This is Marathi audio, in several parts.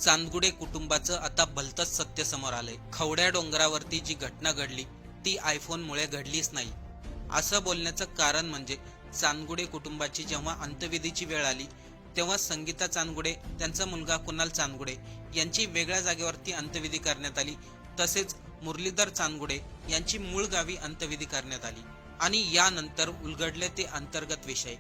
चांदगुडे कुटुंबाचं आता भलतंच सत्य समोर आलंय। खवड्या डोंगरावरती जी घटना घडली ती आयफोनमुळे घडलीच नाही, असं बोलण्याचं कारण म्हणजे चांदगुडे कुटुंबाची जेव्हा अंत्यविधीची वेळ आली तेव्हा संगीता चांदगुडे, त्यांचा मुलगा कुणाल चांदगुडे यांची वेगळ्या जागेवरती अंत्यविधी करण्यात आली। तसेच मुरलीधर चांदगुडे यांची मूळ गावी अंत्यविधी करण्यात आली आणि यानंतर उलगडले ते अंतर्गत विषय।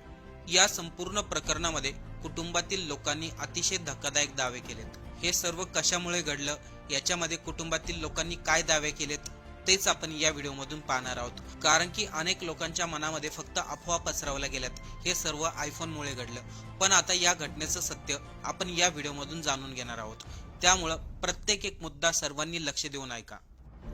या संपूर्ण प्रकरणामध्ये कुटुंबातील लोकांनी अतिशय धक्कादायक दावे केलेत। हे सर्व कशामुळे घडलं, याच्यामध्ये कुटुंबातील लोकांनी काय दावे केलेत तेच आपण या व्हिडिओमधून पाहणार आहोत। कारण की अनेक लोकांच्या मनामध्ये फक्त अफवा पसरवल्या गेल्यात, हे सर्व आयफोनमुळे घडलं। पण आता या घटनेचं सत्य आपण या व्हिडिओमधून जाणून घेणार आहोत, त्यामुळं प्रत्येक एक मुद्दा सर्वांनी लक्ष देऊन ऐका।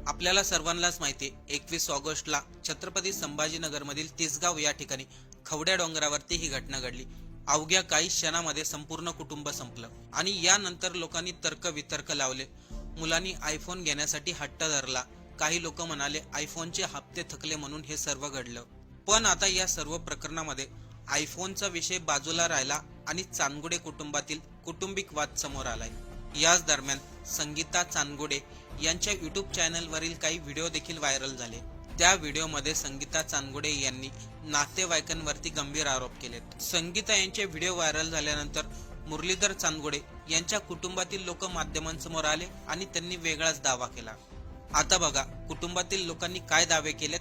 आपल्याला सर्वांनाच माहिती आहे, 21 ऑगस्टला छत्रपती संभाजीनगरमधील तिसगाव या ठिकाणी खवड्या डोंगरावरती ही घटना घडली। अवघ्या काही क्षणामध्ये संपूर्ण कुटुंब संपलं आणि यानंतर लोकांनी तर्क लावले। मुलांनी आयफोन घेण्यासाठी हट्ट धरला, काही लोक म्हणाले आयफोनचे हप्ते थकले म्हणून हे सर्व घडलं। पण आता या सर्व प्रकरणामध्ये आयफोनचा विषय बाजूला राहिला आणि चांदगुडे कुटुंबातील कौटुंबिक वाद समोर आलाय। याच दरम्यान संगीता चांदगुडे यांच्या युट्यूब चॅनलवरील काही व्हिडिओ देखील व्हायरल झाले। त्या व्हिडिओमध्ये संगीता चांदगुडे यांनी नातेवाईकांवरती गंभीर आरोप केलेत। संगीता यांचे व्हिडिओ व्हायरल झाल्यानंतर मुरलीधर चांदगुडे यांच्या कुटुंबातील लोक माध्यमांसमोर आले आणि त्यांनी वेगळाच दावा केला। आता बघा कुटुंबातील लोकांनी काय दावे केलेत,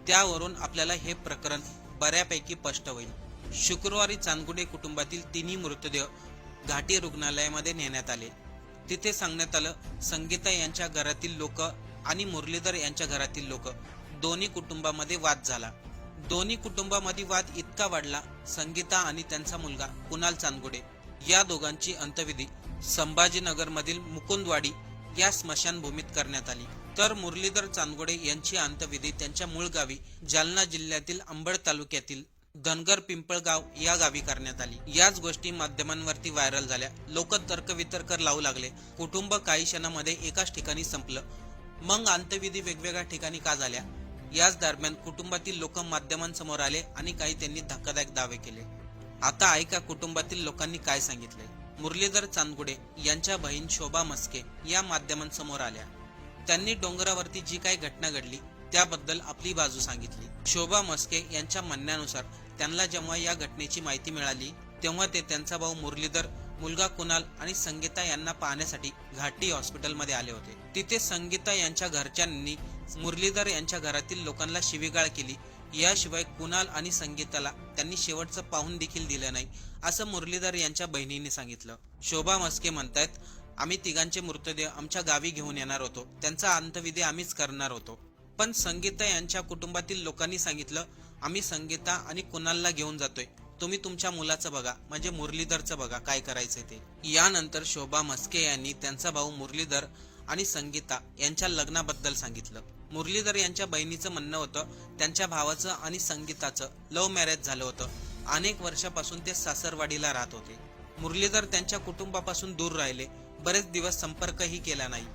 त्यावरून आपल्याला हे प्रकरण बऱ्यापैकी स्पष्ट होईल। शुक्रवारी चांदगुडे कुटुंबातील तिन्ही मृतदेह घाटी रुग्णालयामध्ये नेण्यात आले। तिथे सांगण्यात आलं, संगीता यांच्या घरातील लोक आणि मुरलीधर यांच्या घरातील लोक दोन्ही कुटुंबामध्ये वाद झाला। दोन्ही कुटुंबामध्ये वाद इतका वाढला, संगीता आणि त्यांचा मुलगा कुणाल चांदगुडे या दोघांची अंत्यविधी संभाजीनगरमधील मुकुंदवाडी या स्मशानभूमीत करण्यात आली, तर मुरलीधर चांदगुडे यांची अंत्यविधी त्यांच्या मूळ गावी जालना जिल्ह्यातील अंबड तालुक्यातील धनगर पिंपळगाव या गावी करण्यात आली। याच गोष्टी माध्यमांवरती व्हायरल झाल्या, लोक तर्क लावू लागले। कुटुंब काही क्षणामध्ये एकाच ठिकाणी संपलं, मग अंत्यविधी वेगवेगळ्या ठिकाणी का झाल्या? याच दरम्यान कुटुंबातील लोक माध्यमांसमोर आले आणि काही त्यांनी धक्कादायक दावे केले। आता ऐका कुटुंबातील लोकांनी काय सांगितले। मुरलीधर चांदगुडे यांच्या बहीण शोभा मस्के या माध्यमांसमोर आल्या। त्यांनी डोंगरावरती जी काही घटना घडली त्याबद्दल आपली बाजू सांगितली। शोभा मस्के यांच्या म्हणण्यानुसार त्यांना जेव्हा या घटनेची माहिती मिळाली तेव्हा ते त्यांचा भाऊ मुरलीधर, मुलगा कुणाल आणि संगीता यांना पाहण्यासाठी घाटी हॉस्पिटलमध्ये आले होते। तिथे संगीता यांच्या घरच्यांनी मुरलीधर यांच्या घरातील लोकांना शिवीगाळ केली। याशिवाय कुणाल आणि संगीताला त्यांनी शेवटचं पाहून देखील दिलं नाही, असं मुरलीधर यांच्या बहिणीने सांगितलं। शोभा मस्के म्हणतायत, आम्ही तिघांचे मृतदेह आमच्या गावी घेऊन येणार होतो, त्यांचा अंत्यविधी आम्हीच करणार होतो। पण संगीता यांच्या कुटुंबातील लोकांनी सांगितलं, आम्ही संगीता आणि कुणालला घेऊन जातोय, तुम्ही तुमच्या मुलाचं बघा, म्हणजे मुरलीधरचं बघा काय करायचंय ते। यानंतर शोभा मस्के यांनी त्यांचा भाऊ मुरलीधर आणि संगीता यांच्या लग्नाबद्दल सांगितलं। मुरलीधर यांच्या बहिणीचं म्हणणं होतं, त्यांच्या भावाचं आणि संगीताचं लव्ह मॅरेज झालं होतं। अनेक वर्षापासून ते सासरवाडीला राहत होते। मुरलीधर त्यांच्या कुटुंबापासून दूर राहिले, बरेच दिवस संपर्कही केला नाही।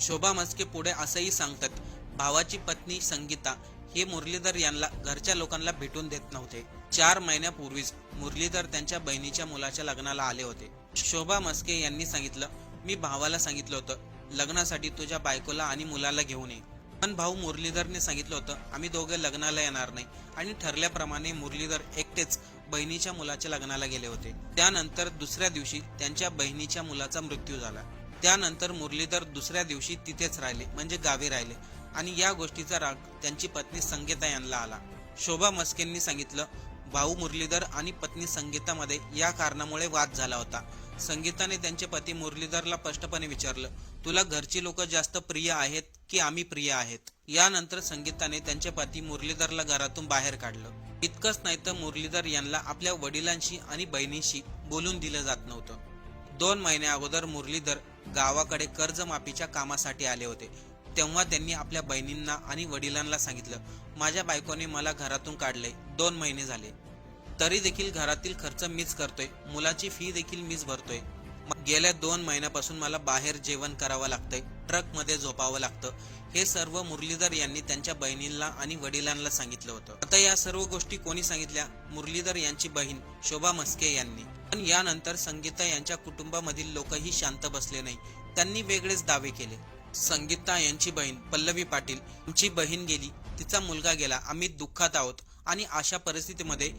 शोभा मस्के पुढे असंही सांगतात, भावाची पत्नी संगीता हे मुरलीधर यांना घरच्या लोकांना भेटून देत नव्हते। 4 महिन्यापूर्वीच मुरलीधर त्यांच्या बहिणीच्या मुलाच्या लग्नाला आले होते। शोभा मस्के यांनी सांगितलं, मी भावाला सांगितलं होतं लग्नासाठी तुझ्या बायकोला आणि मुलाला घेऊन ये, पण भाऊ मुरलीधरने सांगितलं होतं आम्ही दोघे लग्नाला येणार नाही आणि ठरल्याप्रमाणे मुरलीधर एकटेच बहिणीच्या मुलाच्या लग्नाला गेले होते। त्यानंतर दुसऱ्या दिवशी त्यांच्या बहिणीच्या मुलाचा मृत्यू झाला। त्यानंतर मुरलीधर दुसऱ्या दिवशी तिथेच राहिले, म्हणजे गावी राहिले आणि या गोष्टीचा राग त्यांची पत्नी संगीता यांना आला। शोभा मस्केंनी सांगितलं, भाऊ मुरलीधर आणि पत्नी संगीतामध्ये या कारणामुळे वाद झाला होता। संगीताने त्यांचे पती मुरलीधरला स्पष्टपणे विचारलं, तुला घरची लोक जास्त प्रिय आहेत की आम्ही प्रिय आहेत? यानंतर संगीताने त्यांचे पती मुरलीधरला घरातून बाहेर काढलं। इतकंच नाही तर मुरलीधर यांना आपल्या वडिलांशी आणि बहिणीशी बोलून दिलं जात नव्हतं। 2 महिन्या अगोदर मुरलीधर गावाकडे कर्जमाफीच्या कामासाठी आले होते, तेव्हा त्यांनी आपल्या बहिणींना आणि वडिलांना सांगितलं, माझ्या बायकोने मला घरातून काढलंय, 2 महिने झाले, तरी देखील घरातील खर्च मीच करतोय, मुलाची फी देखील मीच भरतोय। गेल्या 2 महिन्यापासून मला बाहेर जेवण करावं लागतंय, ट्रक मध्ये झोपावं लागतं। हे सर्व मुरलीधर यांनी त्यांच्या बहिणींना आणि वडिलांना सांगितलं होतं। आता या सर्व गोष्टी कोणी सांगितल्या? मुरलीधर यांची बहीण शोभा मस्के यांनी। पण यानंतर संगीता यांच्या कुटुंबामधील लोकही शांत बसले नाही. त्यांनी वेगळेच दावे केले. संगीता यांची बहीण पल्लवी पाटील, आमची बहीण गेली, तिचा मुलगा गेला, आम्ही दुःखात आहोत आणि अशा परिस्थितीमध्ये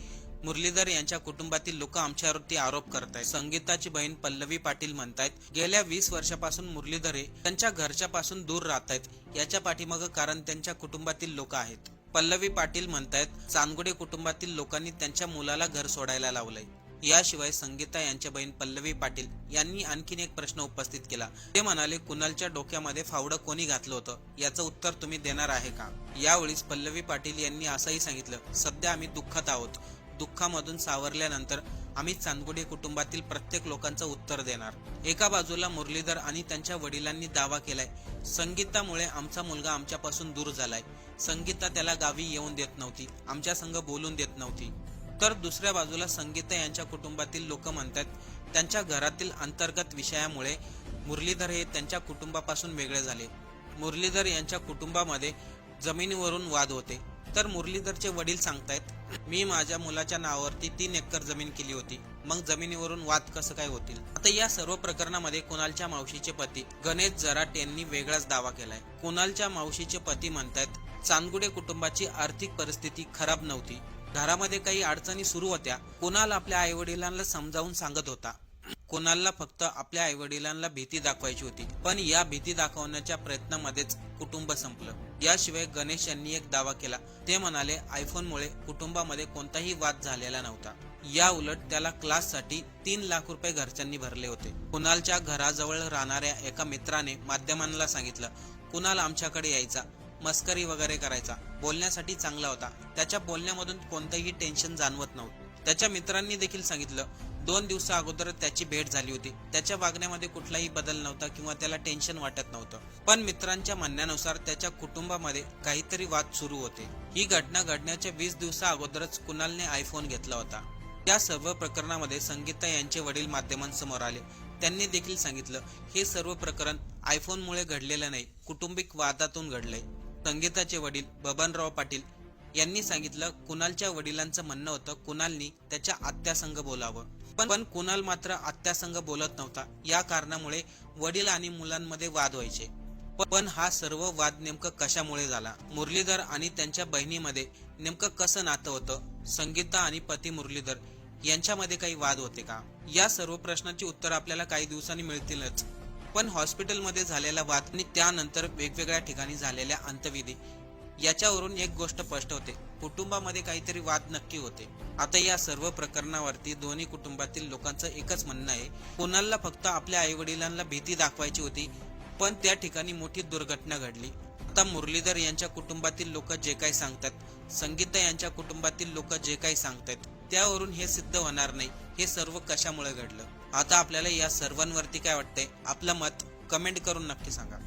मुरलीधर यांच्या कुटुंबातील लोक आमच्यावरती आरोप करतायत. संगीताची बहीण पल्लवी पाटील म्हणतायत, गेल्या 20 वर्षापासून मुरलीधर हे त्यांच्या घरच्यापासून दूर राहतायत. याच्या पाठीमागं कारण त्यांच्या कुटुंबातील लोक आहेत. पल्लवी पाटील म्हणतायत, चांदगुडे कुटुंबातील लोकांनी त्यांच्या मुलाला घर सोडायला लावलंय. याशिवाय संगीता यांच्या बहीण पल्लवी पाटील यांनी आणखीन एक प्रश्न उपस्थित केला. ते म्हणाले, कुणालच्या डोक्यामध्ये फावडं कोणी घातलं होतं, याचं उत्तर तुम्ही देणार आहे का? यावेळीच पल्लवी पाटील यांनी असंही सांगितलं, सध्या आम्ही दुःखात आहोत. दुःखामधून सावरल्यानंतर आम्ही चांदगुडे कुटुंबातील प्रत्येक लोकांचं उत्तर देणार. एका बाजूला मुरलीधर आणि त्यांच्या वडिलांनी दावा केलाय, संगीतामुळे आमचा मुलगा आमच्यापासून दूर झालाय. संगीता त्याला गावी येऊन देत नव्हती, आमच्या संग बोलून देत नव्हती. तर दुसऱ्या बाजूला संगीता यांच्या कुटुंबातील लोक म्हणतात, त्यांच्या घरातील अंतर्गत विषयामुळे मुरलीधर हे त्यांच्या कुटुंबापासून वेगळे झाले. मुरलीधर यांच्या कुटुंबामध्ये जमिनीवरून वाद होते. तर मुरलीधरचे वडील सांगतायत, मी माझ्या मुलाच्या नावावरती 3 एकर जमीन केली होती, मग जमिनीवरून वाद कसं काय होतील? आता या सर्व प्रकरणामध्ये कुणालच्या मावशीचे पती गणेश जराट यांनी वेगळाच दावा केलाय. कुणालच्या मावशीचे पती म्हणतायत, चांदगुडे कुटुंबाची आर्थिक परिस्थिती खराब नव्हती, घरामध्ये काही अडचणी सुरू होत्या. कुणाल आपल्या आईवडिलांना समजावून सांगत होता. कुणालला फक्त आपल्या आईवडिलांना भीती दाखवायची होती, पण या भीती दाखवण्याच्या प्रयत्नामध्येच कुटुंब संपलं. याशिवाय गणेश यांनी एक दावा केला. ते म्हणाले, आयफोनमुळे कुटुंबामध्ये कोणताही वाद झालेला नव्हता. या उलट त्याला क्लाससाठी 3 लाख रुपये घरच्यांनी भरले होते. कुणालच्या घराजवळ राहणाऱ्या एका मित्राने माध्यमांना सांगितलं, कुणाल आमच्याकडे यायचा, मस्करी वगैरे करायचा, बोलण्यासाठी चांगला होता, त्याच्या बोलण्यामधून कोणतंही टेन्शन जाणवत नव्हतं. त्याच्या मित्रांनी देखील सांगितलं, 2 दिवसा अगोदर त्याची भेट झाली होती, त्याच्या वागण्यामध्ये कुठलाही बदल नव्हता किंवा त्याला टेन्शन वाटत नव्हतं. पण मित्रांच्या म्हणण्यानुसार त्याच्या कुटुंबामध्ये काहीतरी वाद सुरू होते. ही घटना घडण्याच्या 20 दिवसा अगोदरच कुणालने आयफोन घेतला होता. या सर्व प्रकरणामध्ये संगीता यांचे वडील माध्यमांसमोर आले. त्यांनी देखील सांगितलं, हे सर्व प्रकरण आयफोनमुळे घडलेलं नाही, कुटुंबिक वादातून घडलंय. संगीताचे वडील बबनराव पाटील यांनी सांगितलं, कुणालच्या वडिलांचं म्हणणं होतं कुणालनी त्याच्या आत्यासंग बोलावं, पण कुणाल मात्र आत्यासंग बोलत नव्हता. या कारणामुळे वडील आणि मुलांमध्ये वाद व्हायचे. पण हा सर्व वाद नेमकं कशामुळे झाला? मुरलीधर आणि त्यांच्या बहिणीमध्ये नेमकं कसं नातं होतं? संगीता आणि पती मुरलीधर यांच्यामध्ये काही वाद होते का? या सर्व प्रश्नांची उत्तर आपल्याला काही दिवसांनी मिळतीलच. पण हॉस्पिटलमध्ये झालेला वाद आणि त्यानंतर वेगवेगळ्या ठिकाणी झालेल्या अंत्यविधी याच्यावरून एक गोष्ट स्पष्ट होते, कुटुंबामध्ये काहीतरी वाद नक्की होते. आता या सर्व प्रकरणावरती दोन्ही कुटुंबातील लोकांचं एकच म्हणणं आहे, कुणालला फक्त आपल्या आईवडिलांना भीती दाखवायची होती, पण त्या ठिकाणी मोठी दुर्घटना घडली. आता मुरलीधर यांच्या कुटुंबातील लोक जे काही सांगतात, संगीता यांच्या कुटुंबातील लोक जे काही सांगतात, त्यावरून हे सिद्ध होणार नाही हे सर्व कशामुळे घडलं. आता आपल्याला या सर्वांवरती काय वाटतंय? आपलं मत कमेंट करून नक्की सांगा.